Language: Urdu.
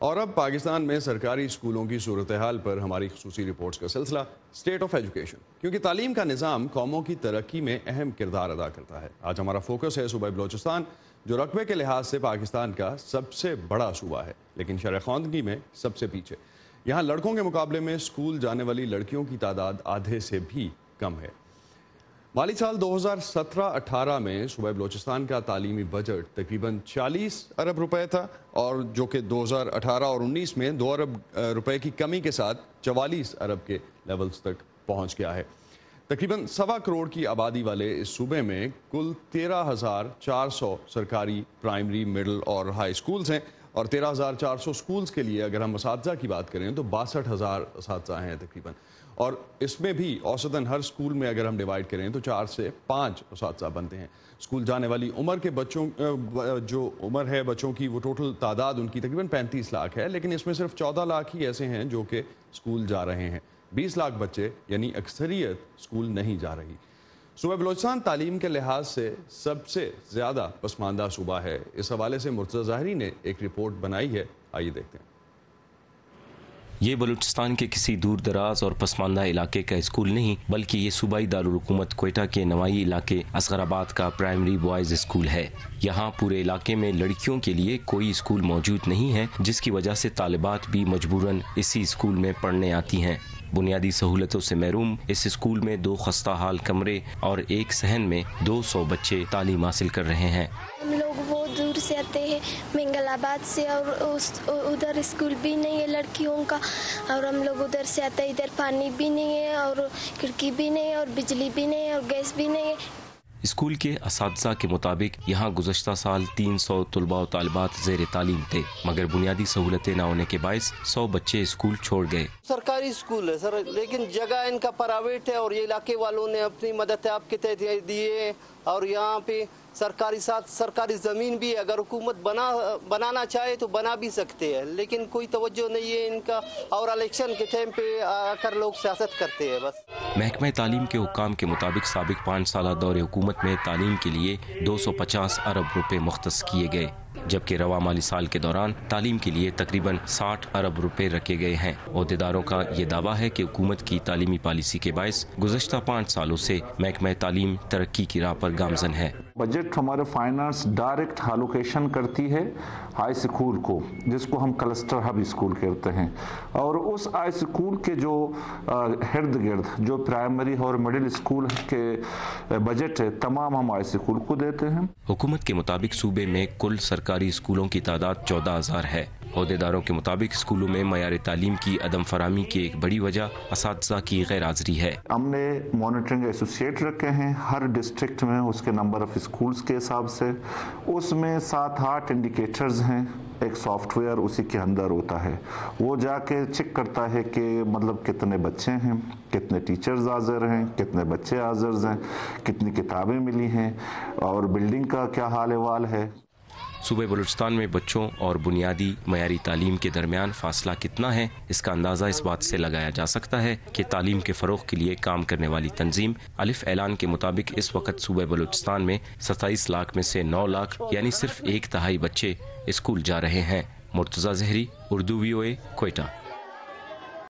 اور اب پاکستان میں سرکاری اسکولوں کی صورتحال پر ہماری خصوصی رپورٹس کا سلسلہ اسٹیٹ آف ایجوکیشن، کیونکہ تعلیم کا نظام قوموں کی ترقی میں اہم کردار ادا کرتا ہے۔ آج ہمارا فوکس ہے صوبہ بلوچستان، جو رقبے کے لحاظ سے پاکستان کا سب سے بڑا صوبہ ہے، لیکن شرح خواندگی میں سب سے پیچھے۔ یہاں لڑکوں کے مقابلے میں اسکول جانے والی لڑکیوں کی تعداد آدھے سے بھی کم ہے۔ مالی سال 2017-18 میں صوبہ بلوچستان کا تعلیمی بجٹ تقریباً 40 ارب روپے تھا، اور جو کہ 2018 اور 19 میں 2 ارب روپے کی کمی کے ساتھ 44 ارب کے لیولز تک پہنچ گیا ہے۔ تقریباً 1.25 کروڑ کی آبادی والے اس صوبے میں کل 13,400 سرکاری پرائمری، مڈل اور ہائی اسکولز ہیں، اور 13,400 اسکولز کے لیے اگر ہم اساتذہ کی بات کریں تو 62,000 اساتذہ ہیں تقریباً، اور اس میں بھی اوسطاً ہر اسکول میں اگر ہم ڈیوائڈ کریں تو 4 سے 5 اساتذہ بنتے ہیں۔ اسکول جانے والی عمر کے بچوں جو عمر ہے بچوں کی، وہ ٹوٹل تعداد ان کی تقریباً 35 لاکھ ہے، لیکن اس میں صرف 14 لاکھ ہی ایسے ہیں جو کہ اسکول جا رہے ہیں۔ 20 لاکھ بچے یعنی اکثریت اسکول نہیں جا رہی۔ صوبہ بلوچستان تعلیم کے لحاظ سے سب سے زیادہ پسماندہ صوبہ ہے۔ اس حوالے سے مرتضی ظاہری نے ایک رپورٹ بنائی ہے، آئیے دیکھتے ہیں۔ یہ بلوچستان کے کسی دور دراز اور پسماندہ علاقے کا اسکول نہیں، بلکہ یہ صوبائی دارالحکومت کوئٹہ کے نوائی علاقے اصغر آباد کا پرائمری بوائز اسکول ہے۔ یہاں پورے علاقے میں لڑکیوں کے لیے کوئی اسکول موجود نہیں ہے، جس کی وجہ سے طالبات بھی مجبوراً اسی اسکول میں پڑھنے آتی ہیں۔ بنیادی سہولتوں سے محروم اس اسکول میں 2 خستہ حال کمرے اور ایک صحن میں 200 بچے تعلیم حاصل کر رہے ہیں۔ ہم لوگ بہت دور سے آتے ہیں، منگل آباد سے، اور ادھر اسکول بھی نہیں ہے لڑکیوں کا، اور ہم لوگ ادھر سے آتے ہیں، ادھر پانی بھی نہیں ہے، اور کھڑکی بھی نہیں ہے، اور بجلی بھی نہیں ہے، اور گیس بھی نہیں ہے۔ اسکول کے اساتذہ کے مطابق یہاں گزشتہ سال 300 طلباء و طالبات زیر تعلیم تھے، مگر بنیادی سہولتیں نہ ہونے کے باعث 100 بچے اسکول چھوڑ گئے۔ سرکاری اسکول ہے سر، لیکن جگہ ان کا پرائیویٹ ہے، اور یہ علاقے والوں نے اپنی مدد آپ کے تحت دیے، اور یہاں پہ سرکاری زمین بھی اگر حکومت بنانا چاہے تو بنا بھی سکتے ہیں، لیکن کوئی توجہ نہیں ہے ان کا، اور الیکشن کے ٹائم پہ آ کر لوگ سیاست کرتے ہیں بس۔ محکمہ تعلیم کے حکام کے مطابق سابق 5 سالہ دور حکومت میں تعلیم کے لیے 250 ارب روپے مختص کیے گئے، جبکہ رواں مالی سال کے دوران تعلیم کے لیے تقریباً 60 ارب روپے رکھے گئے ہیں۔ عہدیداروں کا یہ دعویٰ ہے کہ حکومت کی تعلیمی پالیسی کے باعث گزشتہ 5 سالوں سے محکمہ تعلیم ترقی کی راہ پر گامزن ہے۔ بجٹ ہمارے فائنانس ڈائریکٹ الوکیشن کرتی ہے ہائی اسکول کو، جس کو ہم کلسٹر ہب اسکول کہتے ہیں، اور اس ہائی اسکول کے جو ارد گرد جو پرائمری اور مڈل اسکول کے بجٹ ہے تمام ہم ہائی اسکول کو دیتے ہیں۔ حکومت کے مطابق صوبے میں کل سرکاری اسکولوں کی تعداد 14,000 ہے۔ عہدیداروں کے مطابق اسکولوں میں معیار تعلیم کی عدم فراہمی کی ایک بڑی وجہ اساتذہ کی غیر حاضری ہے۔ ہم نے مانیٹرنگ ایسوسیٹ رکھے ہیں ہر ڈسٹرکٹ میں، اس کے نمبر آف اسکولز کے حساب سے، اس میں 7-8 انڈیکیٹرز ہیں، ایک سافٹ ویئر اسی کے اندر ہوتا ہے، وہ جا کے چیک کرتا ہے کہ مطلب کتنے بچے ہیں، کتنے ٹیچرز حاضر ہیں، کتنے بچے حاضر ہیں، کتنی کتابیں ملی ہیں، اور بلڈنگ کا کیا حال احوال ہے۔ صوبہ بلوچستان میں بچوں اور بنیادی معیاری تعلیم کے درمیان فاصلہ کتنا ہے، اس کا اندازہ اس بات سے لگایا جا سکتا ہے کہ تعلیم کے فروغ کے لیے کام کرنے والی تنظیم الف اعلان کے مطابق اس وقت صوبہ بلوچستان میں 27 لاکھ میں سے 9 لاکھ یعنی صرف 1/3 بچے اسکول جا رہے ہیں۔ مرتضی ظاہری، اردو VOA، کوئٹہ۔